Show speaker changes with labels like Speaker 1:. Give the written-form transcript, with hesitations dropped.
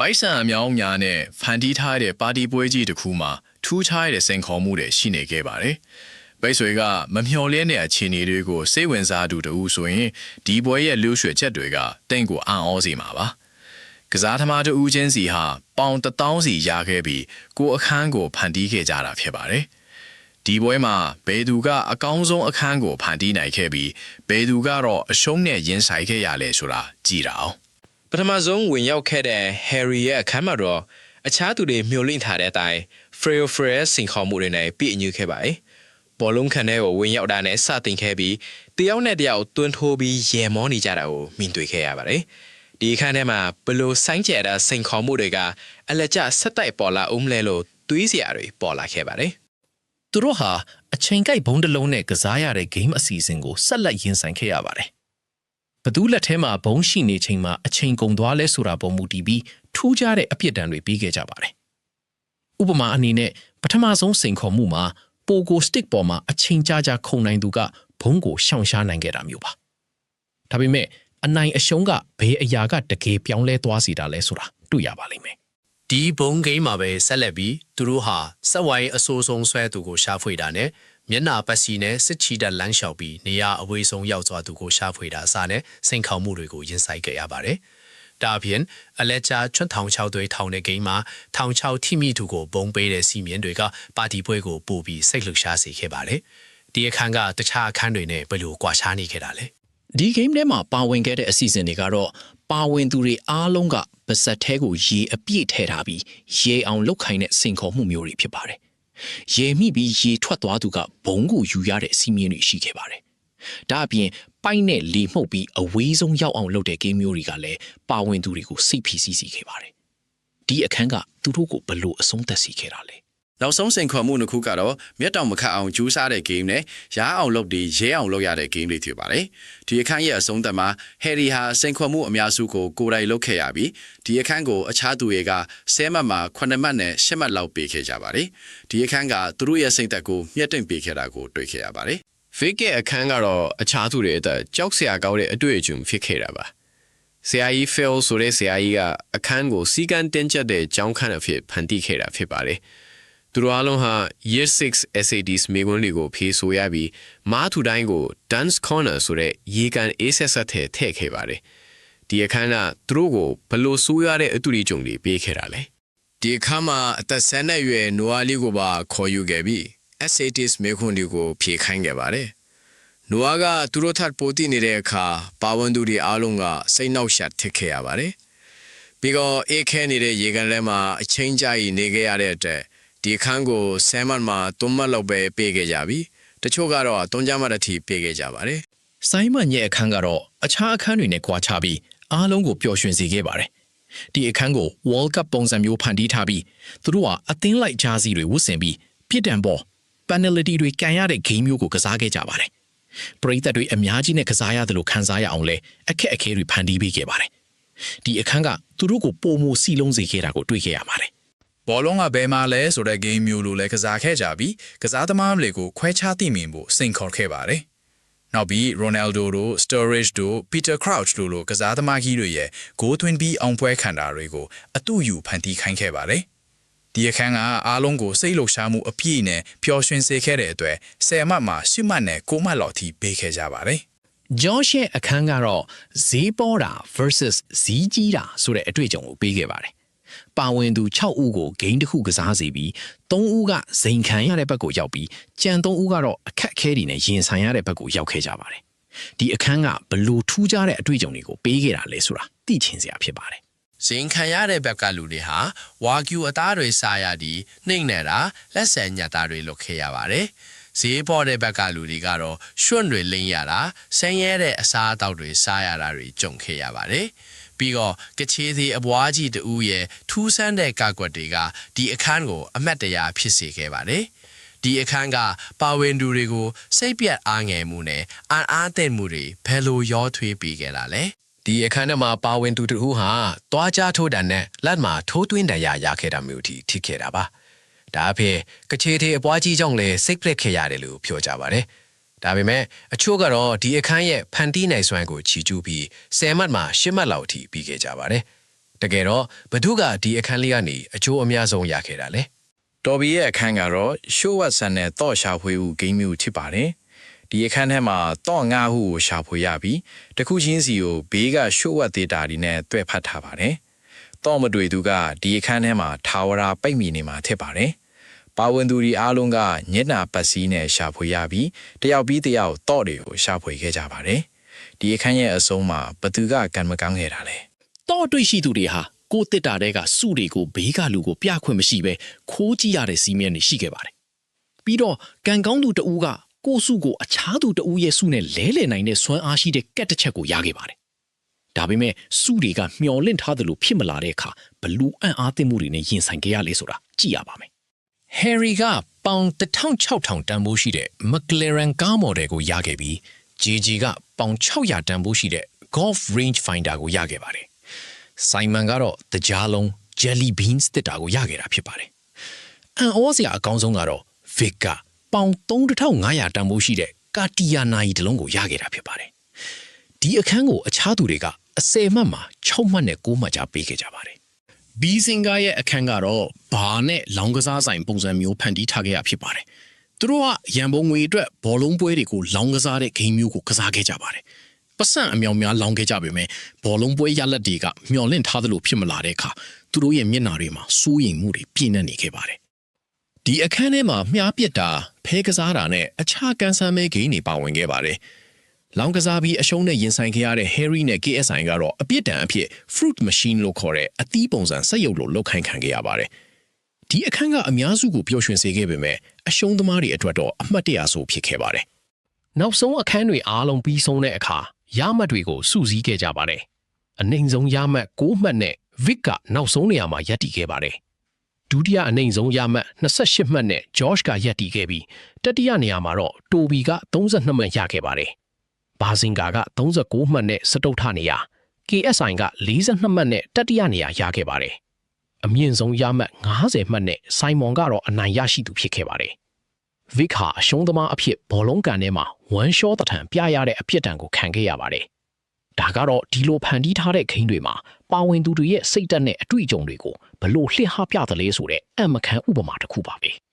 Speaker 1: ပိုက်ဆံအမြောင်းများနဲ့ဖန်တီးထားတဲ့ပါတီပွဲကြီးတစ်ခုမှာထူးခြားတဲ့စိန်ခေါ်မှုတွေရှိနေခဲ့ပါတယ်။ပိတ်ဆွေကမမျှော်လင့်တဲ့အခြေအနေတွေကိုစိတ်ဝင်စားသူတူဆိုရင်ဒီပွဲရဲ့လှုပ်ရွှေချက်တွေကတင့်ကိုအံ့ဩစေမှာပါ။ကစားသမားတူချင်းစီဟာပေါင်1000စီရခဲ့ပြီးကိုအခန်းကိုဖန်တီးခဲ့ကြတာဖြစ်ပါတယ်။ဒီပွဲမှာဘယ်သူကအကောင်းဆုံးအခန်းကိုဖန်တီးနိုင်ခဲ့ပြီးဘယ်သူကတော့အရှုံးနဲ့ရင်ဆိုင်ခဲ့ရလဲဆိုတာကြည့်ရအောင်။
Speaker 2: ပထမဆုံးဝင်ရောက်ခဲ့တဲ့ Harry ရဲ့အခန်းမှာတော့အခြားသူတွေမျှော်လင့်ထားတဲ့အတိုင်း Frail စင်ခေါ်မှုတွေနဲ့ပြည့်ညွှန်ခဲ့ပါတယ်။ဘောလုံးခံတဲ့ကိုဝင်ရောက်တာနဲ့စတင်ခဲ့ပြီးတယောက်နဲ့တယောက်တွန်းထိုးပြီးရေမောနေကြတာကိုမြင်တွေ့ခဲ့ရပါတယ်။ဒီအခန်းထဲမှာဘလို့ဆိုင်းကျဲတာစင်ခေါ်မှုတွေကအလက်ကျဆက်တိုက်ပေါ်လာဦးမလဲလို့တွေးစရာတွေပေါ်လာခဲ့ပါတယ်။
Speaker 3: သူတို့ဟာအချိန်ကိုက်ဘုံတစ်လုံးနဲ့ကစားရတဲ့ game အစီအစဉ်ကိုဆက်လက်ရင်ဆိုင်ခဲ့ရပါတယ်။ဘသူလက်ထဲမှာဘုံရှိနေချိန်မှာအချိန်ကုန်သွားလဲဆိုတာပုံမူတည်ပြီးထူးခြားတဲ့အပြစ်ဒဏ်တွေပေးခဲ့ကြပါတယ်။ဥပမာအနေနဲ့ပထမဆုံးစိန်ခေါ်မှုမှာပိုကိုစတစ်ပေါ်မှာအချိန်ကြာကြာခုန်နိုင်သူကဘုံကိုရှောင်ရှားနိုင်ခဲ့တာမျိုးပါ။ဒါပေမဲ့အနိုင်အရှုံးကဘယ်အရာကတကယ်ပြောင်းလဲသွားစေတာလဲဆိုတာတွေ့ရပါလိမ့်မယ်။
Speaker 4: ဒီဘုံဂိမ်းမှာပဲဆက်လက်ပြီးသူတို့ဟာစက်ဝိုင်းအဆိုးဆုံးဆွဲသူကိုရှာဖွေတာနဲ့မျက်နာပတ်စီနဲ့စစ်ချီတက်လမ်းလျှောက်ပြီးနေရာအဝေးဆုံးရောက်သွားသူကိုရှာဖွေတာအစနဲ့စိန်ခေါ်မှုတွေကိုရင်ဆိုင်ခဲ့ရပါတယ်။ဒါအပြင်အလက်ချာချွတ်ထောင်6သွေးထောင်တဲ့ဂိမ်းမှာထောင်6ထိမိသူကိုဘုံပေးတဲ့စီမင်းတွေကပါတီပွဲကိုပို့ပြီးစိတ်လှုပ်ရှားစေခဲ့ပါတယ်။ဒီအခန်းကတခြားအခန်းတွေနဲ့ဘယ်လိုကွာခြားနေခဲ့တာလဲ။
Speaker 3: ဒီ game ထဲမှာပါဝင်ခဲ့တဲ့အစီအစဉ်တွေကတော့ပါဝင်သူတွေအားလုံးကပါစက်ထဲကိုရေအပြည့်ထည့်ထားပြီးရေအောင်လုတ်ခိုင်းတဲ့စိန်ခေါ်မှုမျိုးတွေဖြစ်ပါတယ်။ရေမိပြီးရေထွက်သွားသူကဘုံကိုယူရတဲ့အစီအမင်းတွေရှိခဲ့ပါတယ်။ဒါအပြင်ပိုက်နဲ့လေမှုတ်ပြီးအဝေးဆုံးရောက်အောင်လုပ်တဲ့ game မျိုးတွေကလည်းပါဝင်သူတွေကိုစိတ်ဖိစီးစေခဲ့ပါတယ်။ဒီအခန်းကသူတို့ကိုဘယ်လိုအဆုံးသတ်စေခဲ့တာလဲ။
Speaker 5: နောက်ဆုံးစိန်ခေါ်မှုတစ်ခုကတော့မျက်တောင်မခတ်အောင်ကျူးစားတဲ့ game နဲ့ရားအောင်လုပ်ပြီးရဲအောင်လုပ်ရတဲ့ game တွေဖြစ်ပါတယ်။ဒီအခန်းရဲ့အဆုံးသတ်မှာ Harry ဟာစိန်ခေါ်မှုအများစုကိုကိုယ်တိုင်လုပ်ခဲ့ရပြီးဒီအခန်းကိုအခြားသူတွေက10မှတ်မှာ9မှတ်နဲ့10မှတ်လောက်ပေးခဲ့ကြပါတယ်။ဒီအခန်းကသူတို့ရဲ့စိတ်သက်ကိုမျက်တိမ်ပေးခဲ့တာကိုတွေ့ခဲ့ရပါတယ်။
Speaker 1: Vic ရဲ့အခန်းကတော့အခြားသူတွေအတွက်ကြောက်စရာကောင်းတဲ့အတွေ့အကြုံဖြစ်ခဲ့တာပါ။ဆရာကြီး Phil ဆိုတဲ့ဆရာကြီးကအခန်းကိုစီကံတင်းကျပ်တဲ့ကျောင်းခန်းအဖြစ်ဖန်တီးခဲ့တာဖြစ်ပါတယ်။သူတို့အားလုံးဟာ Year 6 SATs မေခွန်းတွေကိုဖြေဆိုရပြီးမားသူတိုင်းကို Dance Corner ဆိုတဲ့ရေကန်အေးဆက်ဆက်ထည့်ခဲ့ပါတယ်။ဒီအခန်းကသူတို့ကိုဘလို့ဆိုးရတဲ့အတူအကြုံတွေပေးခဲ့တာလေ။ဒီအခန်းမှာအသက်10နှစ်အရွယ်နိုအာလီကိုပါခေါ်ယူခဲ့ပြီး SATs မေခွန်းတွေကိုဖြေခိုင်းခဲ့ပါတယ်။နိုအာကသူတို့ထပ်ပိုတည်နေတဲ့အခါပါဝင်သူတွေအားလုံးကစိတ်နှောက်ယှက်ထစ်ခဲ့ရပါတယ်။ပြီးတော့အေးခဲနေတဲ့ရေကန်ထဲမှာအချင်းကြိုက်နေခဲ့ရတဲ့အတွက်ဒီခန်းကိုဆမ်မန်မှာ3မှတ်လောက်ပဲပေးခဲ့ကြပြီတချို့ကတော့3ကြမ်းမှတ်အထိပေးခဲ့ကြပါတယ်
Speaker 3: ။ဆိုင်းမန်ရဲ့အခန်းကတော့အခြားအခန်းတွေနဲ့ကွာခြားပြီးအားလုံးကိုပျော်ရွှင်စေခဲ့ပါတယ်။ဒီအခန်းကို World Cup ပုံစံမျိုးဖန်တီးထားပြီးသူတို့ဟာအသင်းလိုက်ဂျာစီတွေဝတ်ဆင်ပြီးပြစ်ဒဏ်ပေါ် penalty တွေကန်ရတဲ့ game မျိုးကိုကစားခဲ့ကြပါတယ်။ပရိသတ်တွေအများကြီးနဲ့ကစားရတယ်လို့ခန်းစားရအောင်လဲအခက်အခဲတွေဖန်တီးပေးခဲ့ပါတယ်။ဒီအခန်းကသူတို့ကိုပုံမစီလုံးစေခဲ့တာကိုတွေ့ခဲ့ရပါတယ်
Speaker 6: ဘောလုံးကဘယ်မှာလဲဆိုတဲ့ game မျိုးလိုလဲကစားခဲ့ကြပြီးကစားသမားတွေကိုခွဲခြားသိမြင်ဖို့စိန်ခေါ်ခဲ့ပါတယ်။နောက်ပြီး Ronaldo တို့ Sturridge တို့ Peter Crouch တို့လိုကစားသမားကြီးတွေရဲ့ goal သွင်းပြီးအောင်ပွဲခံတာတွေကိုအတူယူဖန်တီးခိုင်းခဲ့ပါတယ်။ဒီအခန်းကအားလုံးကိုစိတ်လှုပ်ရှားမှုအပြည့်နဲ့ပျော်ရွှင်စေခဲ့တဲ့အတွက်10မှတ်မှာ10မှတ်နဲ့9မှတ်လောက်ထိပေးခဲ့ကြပါတယ်
Speaker 3: ။ Josh ရဲ့အခန်းကတော့ဈေးပေါ်တာ versus ဈေးကြီးတာဆိုတဲ့အတွေ့အကြုံကိုပေးခဲ့ပါတယ်။ပါဝင်သူ6ဦးကိုဂိမ်းတစ်ခုကစားစီပြီး3ဦးကဇိမ်ခံရတဲ့ဘက်ကိုရောက်ပြီးကြံ3ဦးကတော့အခက်အခဲတွေနဲ့ရင်ဆိုင်ရတဲ့ဘက်ကိုရောက်ခဲ့ကြပါတယ်။ဒီအခန်းကဘလို့ထူးခြားတဲ့အတွေ့အကြုံတွေကိုပေးခဲ့တာလဲဆိုတာသိချင်စရာဖြစ်ပါတယ်
Speaker 4: ။ဇင်ခံရတဲ့ဘက်ကလူတွေဟာဝါကျူအသားတွေစားရပြီးနှိမ့်နေတာလက်ဆယ်ညတ်သားတွေလုပ်ခဲ့ရပါတယ်။ဈေးပေါ်တဲ့ဘက်ကလူတွေကတော့ရွှွန့်တွေလိမ့်ရတာဆင်းရဲတဲ့အစားအသောက်တွေစားရတာတွေကြုံခဲ့ရပါတယ်။ပြီးတော့ကချေးသေးအပွားကြီးတူရဲ့ထူးဆန်းတဲ့ကာကွက်တွေကဒီအခန်းကိုအမတ်တရဖြစ်စေခဲ့ပါတယ်။ဒီအခန်းကပါဝင်သူတွေကိုစိတ်ပြတ်အားငယ်မှုနဲ့အားသင့်မှုတွေဘယ်လိုရောထွေးပေးခဲ့တာလဲ။
Speaker 1: ဒီအခန်းထဲမှာပါဝင်သူတူဟာတွားကြားထိုးတံနဲ့လက်မှာထိုးသွင်းတံရရခဲ့တာမျိုးထိခဲ့တာပါ။ဒါအဖြစ်ကချေးသေးအပွားကြီးကြောင့်လည်းစိတ်ပလက်ခဲ့ရတယ်လို့ပြောကြပါတယ်။ဒါပေမဲ့အချို့ကတော့ဒီအခန်းရဲ့ဖန်တီးနိုင်စွမ်းကိုချီးကျူးပြီး10မှတ်မှာ10မှတ်လောက်ထိပြီးခဲ့ကြပါတယ်။
Speaker 2: တကယ်တော့ဘသူကဒီအခန်းလေးကနေအကျိုးအများဆုံးရခဲ့တာလဲ
Speaker 6: တော်ဘီရဲ့အခန်းကတော့ show what ဆန်နဲ့တော့ရှာဖွေဦးဂိမ်းမျိုးဖြစ်ပါတယ်ဒီအခန်းထဲမှာတော့ငါးဟုကိုရှာဖွေရပြီးတစ်ခုချင်းစီကိုဘေးက show what data တွေနဲ့တွဲဖတ်ထားပါတယ်တော့မတွေ့သူကဒီအခန်းထဲမှာထာဝရပိတ်မိနေမှာဖြစ်ပါတယ်ပါဝင်သူတွေအားလုံးကညက်နာပတ်စည်းနဲ့ရှာဖွေရပြီးတယောက်ပြီးတယောက်တော့တွေကိုရှာဖွေခဲ့ကြပါတယ်ဒီအခန်းရဲ့အဆုံးမှာဘသူကကံမကောင်းခဲ့တာလဲ
Speaker 3: တော့တွေ့ရှိသူတွေဟာကိုတစ်တာတဲ့ကစုတွေကိုဘေးကလူကိုပြခွင့်မရှိပဲခိုးကြည့်ရတဲ့စီးမြဲနေရှိခဲ့ပါတယ်ပြီးတော့ကံကောင်းသူတဦးကကိုစုကိုအခြားသူတဦးရဲ့စုနဲ့လဲလှယ်နိုင်တဲ့စွမ်းအားရှိတဲ့ကက်တစ်ချက်ကိုရခဲ့ပါတယ်ဒါပေမဲ့စုတွေကမျောလင့်ထားသလိုဖြစ်မလာတဲ့အခါဘလူးအံ့အားသင့်မှုတွေနဲ့ရင်ဆိုင်ခဲ့ရလဲဆိုတာကြည့်ရပါမယ် Harry ကပေါင်1600တန်ဖိုးရှိတဲ့ McLaren ကားမော်ဒယ်ကိုရခဲ့ပြီး JG ကပေါင်600တန်ဖိုးရှိတဲ့ Golf Range Finder ကိုရခဲ့ပါတယ် Simon ကတော့တကြားလုံး Jelly Beans တစ်တာကိုရခဲ့တာဖြစ်ပါတယ်အန်အောစရာအကောင်းဆုံးကတော့ Vic ကပေါင်3500တန်ဖိုးရှိတဲ့ Cartier နိုင်တစ်လုံးကိုရခဲ့တာဖြစ်ပါတယ်ဒီအခန်းကိုအခြားသူတွေကအစယ်မှတ်မှာ6မှတ်နဲ့9မှတ်ကြားပေးခဲ့ကြပါတယ်ဘီစင်ကာရဲ့အခန်းကတော့ဘာနဲ့လောင်ကစားဆိုင်ပုံစံမျိုးဖန်တီးထားခဲ့ရဖြစ်ပါတယ်သူတို့ကရန်ပုံငွေအတွက်ဘောလုံးပွဲတွေကိုလောင်ကစားတဲ့ဂိမ်းမျိုးကိုကစားခဲ့ကြပါတယ်ပတ်စံအမြောင်များလောင်ခဲ့ကြပေမဲ့ဘောလုံးပွဲရလဒ်တွေကမျောလင့်ထားသလိုဖြစ်မလာတဲ့အခါသူတို့ရဲ့မျက်နှာတွေမှာစိုးရိမ်မှုတွေပြည့်နှက်နေခဲ့ပါတယ်ဒီအခန်းထဲမှာမြားပစ်တာဖဲကစားတာနဲ့အခြားကန်ဆယ်မဲဂိမ်းတွေပါဝင်ခဲ့ပါတယ်လောင်ကစားပြီးအရှုံးနဲ့ရင်ဆိုင်ခဲ့ရတဲ့ Harry နဲ့ KSI ကတော့အပြစ်ဒဏ်အဖြစ် fruit machine လို့ခေါ်တဲ့အသီးပုံစံစက်ရုပ်လိုလောက်ခိုင်းခံခဲ့ရပါတယ်။ဒီအခန်းကအများစုကိုပျော်ရွှင်စေခဲ့ပေမဲ့အရှုံးသမားတွေအတွက်တော့အမှတ်တရဆိုဖြစ်ခဲ့ပါတယ်။နောက်ဆုံးအခန်းတွေအားလုံးပြီးဆုံးတဲ့အခါရမှတ်တွေကိုစုစည်းခဲ့ကြပါတယ်။အနိုင်ဆုံးရမှတ်6မှတ်နဲ့ Vic ကနောက်ဆုံးနေရာမှာရပ်တည်ခဲ့ပါတယ်။ဒုတိယအနိုင်ဆုံးရမှတ်28မှတ်နဲ့ Josh ကရပ်တည်ခဲ့ပြီးတတိယနေရာမှာတော့ Toby က32မှတ်ရခဲ့ပါတယ်။ဘာဇင်ကာက39မှတ်နဲ့စတုတ္ထနေရာ KSI က42မှတ်နဲ့တတိယနေရာရခဲ့ပါတယ်။အမြင့်ဆုံးရမှတ်50မှတ်နဲ့ဆိုင်မွန်ကတော့အနိုင်ရရှိသူဖြစ်ခဲ့ပါတယ်။ Vic ဟာအရှုံးသမားအဖြစ်ဘောလုံးကန်ထဲမှာ one shot တထံပြရတဲ့အဖြစ်တံကိုခံခဲ့ရပါတယ်။ဒါကတော့ဒီလိုဖန်တီးထားတဲ့ဂိမ်းတွေမှာပါဝင်သူတွေရဲ့စိတ်ဓာတ်နဲ့အတွေ့အကြုံတွေကိုဘလို့လှစ်ဟပြသလဲဆိုတဲ့အံ့မခံဥပမာတစ်ခုပါပဲ။